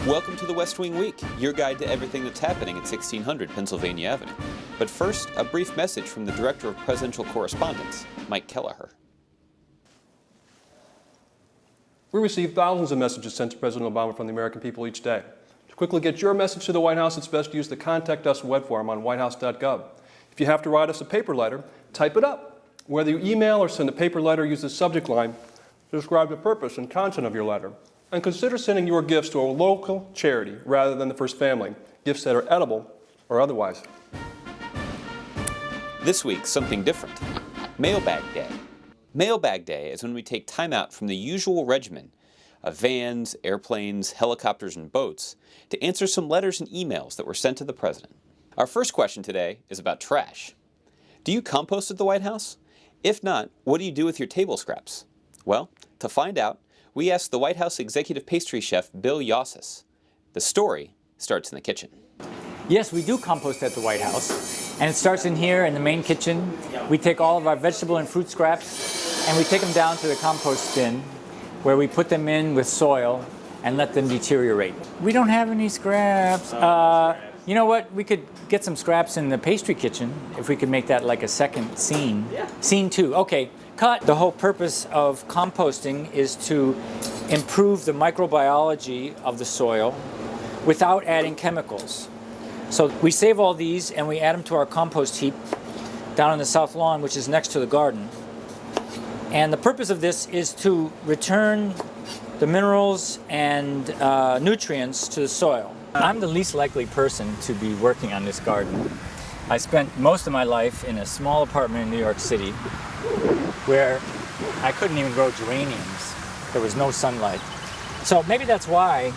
Welcome to the West Wing Week, your guide to everything that's happening at 1600 Pennsylvania Avenue. But first, a brief message from the Director of Presidential Correspondence, Mike Kelleher. We receive thousands of messages sent to President Obama from the American people each day. To quickly get your message to the White House, it's best to use the Contact Us web form on whitehouse.gov. If you have to write us a paper letter, type it up. Whether you email or send a paper letter, use the subject line to describe the purpose and content of your letter. And consider sending your gifts to a local charity rather than the First Family, gifts that are edible or otherwise. This week, something different. Mailbag Day. Mailbag Day is when we take time out from the usual regimen of vans, airplanes, helicopters, and boats to answer some letters and emails that were sent to the President. Our first question today is about trash. Do you compost at the White House? If not, what do you do with your table scraps? Well, to find out, we asked the White House executive pastry chef, Bill Yossis. The story starts in the kitchen. Yes, we do compost at the White House, and it starts in here in the main kitchen. We take all of our vegetable and fruit scraps, and we take them down to the compost bin, where we put them in with soil and let them deteriorate. We don't have any scraps. You know what? We could get some scraps in the pastry kitchen if we could make that like a second scene. Yeah. Scene 2. Okay. Cut. The whole purpose of composting is to improve the microbiology of the soil without adding chemicals. So we save all these and we add them to our compost heap down on the south lawn, which is next to the garden. And the purpose of this is to return the minerals and nutrients to the soil. I'm the least likely person to be working on this garden. I spent most of my life in a small apartment in New York City where I couldn't even grow geraniums. There was no sunlight. So maybe that's why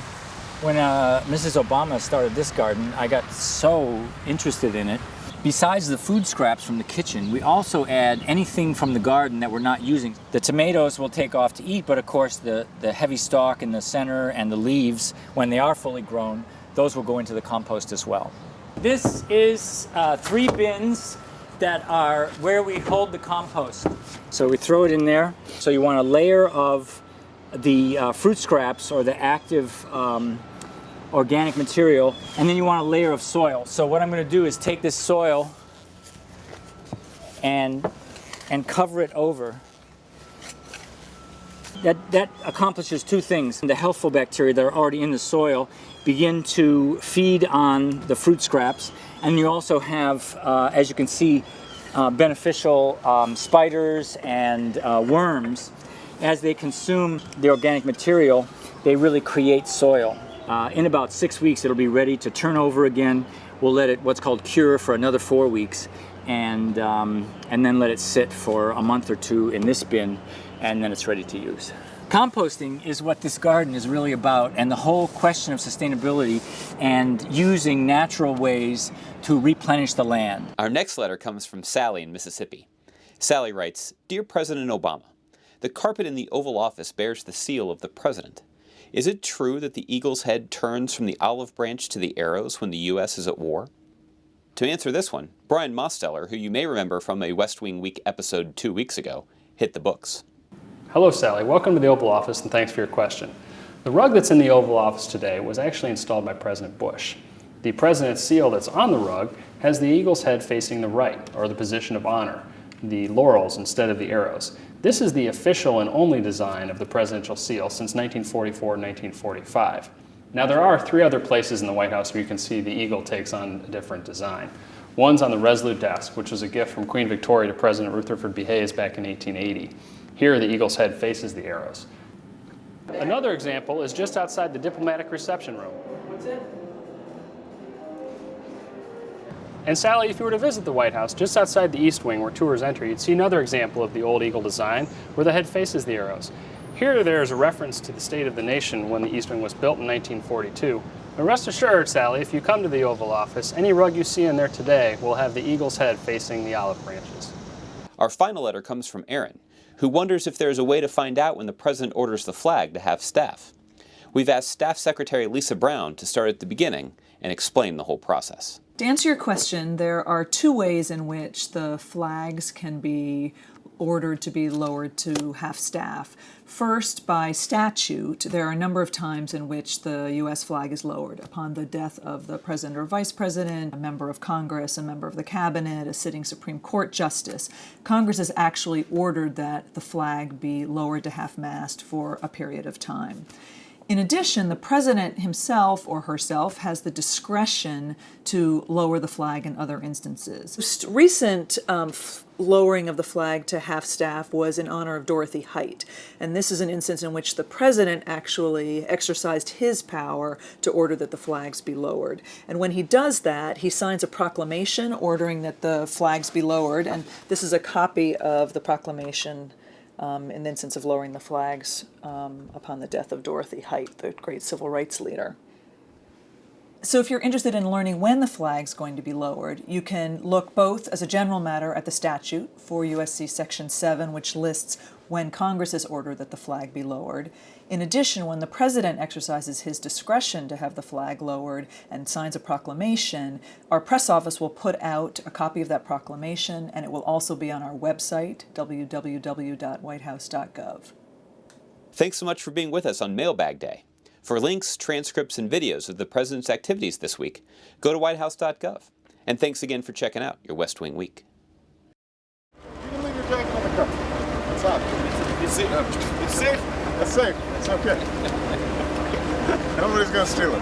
when Mrs. Obama started this garden, I got so interested in it. Besides the food scraps from the kitchen, we also add anything from the garden that we're not using. The tomatoes we'll take off to eat, but of course the heavy stalk in the center and the leaves, when they are fully grown, those will go into the compost as well. This is 3 bins that are where we hold the compost. So we throw it in there. So you want a layer of the fruit scraps or the active organic material, and then you want a layer of soil. So what I'm going to do is take this soil and cover it over. That accomplishes 2 things. The healthful bacteria that are already in the soil begin to feed on the fruit scraps, and you also have, as you can see, beneficial spiders and worms. As they consume the organic material, they really create soil. In about 6 weeks, it'll be ready to turn over again. We'll let it what's called cure for another 4 weeks, and then let it sit for a month or 2 in this bin, and then it's ready to use. Composting is what this garden is really about, and the whole question of sustainability and using natural ways to replenish the land. Our next letter comes from Sally in Mississippi. Sally writes, Dear President Obama, the carpet in the Oval Office bears the seal of the President. Is it true that the eagle's head turns from the olive branch to the arrows when the U.S. is at war? To answer this one, Brian Mosteller, who you may remember from a West Wing Week episode 2 weeks ago, hit the books. Hello, Sally. Welcome to the Oval Office, and thanks for your question. The rug that's in the Oval Office today was actually installed by President Bush. The President's seal that's on the rug has the eagle's head facing the right, or the position of honor, the laurels instead of the arrows. This is the official and only design of the presidential seal since 1944-1945. Now, there are 3 other places in the White House where you can see the eagle takes on a different design. One's on the Resolute desk, which was a gift from Queen Victoria to President Rutherford B. Hayes back in 1880. Here, the eagle's head faces the arrows. Another example is just outside the diplomatic reception room. What's it? And Sally, if you were to visit the White House, just outside the East Wing where tours enter, you'd see another example of the old eagle design where the head faces the arrows. Here, there's a reference to the state of the nation when the East Wing was built in 1942. But rest assured, Sally, if you come to the Oval Office, any rug you see in there today will have the eagle's head facing the olive branches. Our final letter comes from Aaron, who wonders if there is a way to find out when the President orders the flag to have staff. We've asked Staff Secretary Lisa Brown to start at the beginning and explain the whole process. To answer your question, there are 2 ways in which the flags can be ordered to be lowered to half-staff. First, by statute, there are a number of times in which the U.S. flag is lowered upon the death of the president or vice president, a member of Congress, a member of the cabinet, a sitting Supreme Court justice. Congress has actually ordered that the flag be lowered to half-mast for a period of time. In addition, the president himself or herself has the discretion to lower the flag in other instances. Most recent lowering of the flag to half-staff was in honor of Dorothy Height, and this is an instance in which the president actually exercised his power to order that the flags be lowered. And when he does that, he signs a proclamation ordering that the flags be lowered, and this is a copy of the proclamation in the instance of lowering the flags upon the death of Dorothy Height, the great civil rights leader. So if you're interested in learning when the flag's going to be lowered, you can look both as a general matter at the statute, 4 U.S.C. Section 7, which lists when Congress has ordered that the flag be lowered. In addition, when the president exercises his discretion to have the flag lowered and signs a proclamation, our press office will put out a copy of that proclamation, and it will also be on our website, www.whitehouse.gov. Thanks so much for being with us on Mailbag Day. For links, transcripts, and videos of the president's activities this week, go to whitehouse.gov. And thanks again for checking out your West Wing Week. You can leave your jacket on the car. It's up. It's safe. It's safe. It's okay. Nobody's gonna steal it.